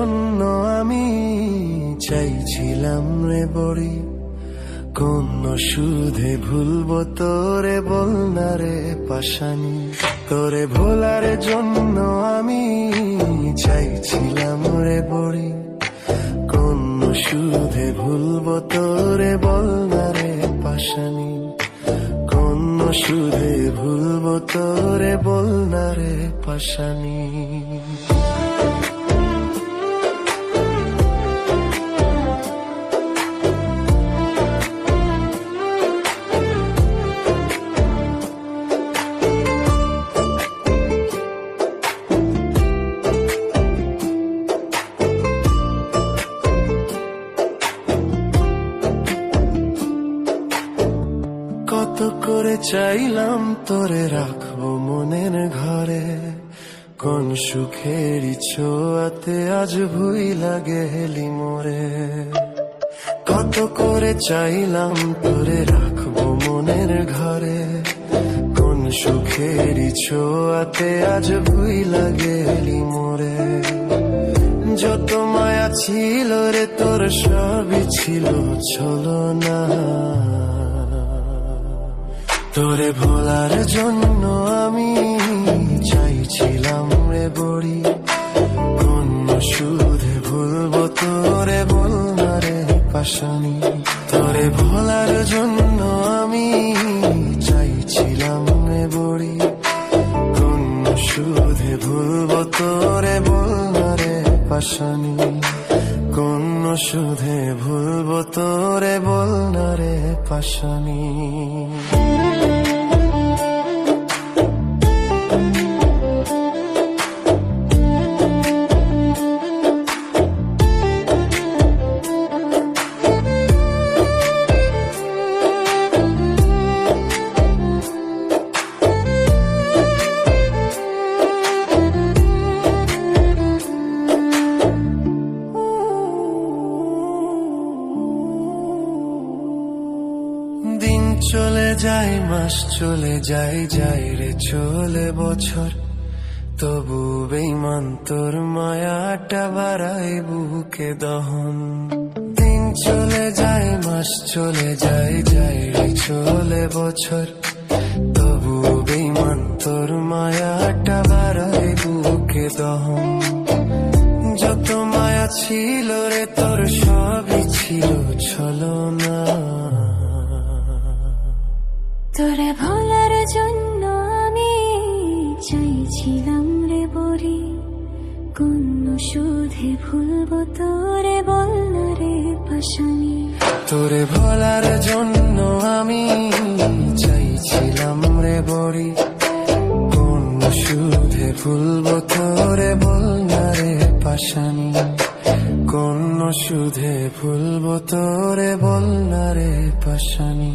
জন্য আমি চাইছিলাম রে বড়ি, কোন সুধে ভুলবো তোরে বল না রে পাশানি। তোরে ভোলার জন্য আমি চাইছিলাম রে বড়ি, কোন সুধে ভুলবো তোরে বল না রে পাশানি। কোন সুধে ভুলবো তোরে বল না রে পাশানি। কত করে চাইলাম তোরে রাখবো মনের ঘরে, কোন সুখের ছোঁয়াতে আজ ভুইলা গেলি মোরে। কত করে চাইলাম তোরে রাখবো মনের ঘরে, কোন সুখের ছোঁয়াতে আজ ভুইলা গেলি মোরে। যত মায়া ছিল রে তোর সবই ছিল ছলনা, তোরে ভোলার জন্য আমি চাইছিলাম রে বড়ি, কোন সুধে ভুলবো তোরে বল না রে পাশানি। তোরে ভোলার জন্য আমি চাইছিলাম রে বড়ি, কোন সুধে ভুলবো তোরে বল না রে পাশানি। কোন সুধে ভুলবো তোরে বল না রে পাশানি। দিন চলে যায়, মাস চলে যায়, যায় রে চলে বছর, তবু বেঈমান তোর মায়াটা বাড়ায় বুকে দহন। দিন চলে যায়, মাস চলে যায়, যায় রে চলে বছর, তবু বেঈমান তোর মায়াটা বাড়ায় বুকে দহন। যত মায়া ছিল রে তোর সবই ছিল ছলনা, তোরে ভোলার জন্য আমি চাইছিলাম রে বড়ি, কোন সুধে ভুলবো তোরে বল না রে পাশানি। তোরে ভোলার জন্য আমি চাইছিলাম রে বড়ি, কোন সুধে ভুলবো তোরে বল না রে পাশানি। কোন সুধে ভুলবো তোরে বল না রে পাশানি।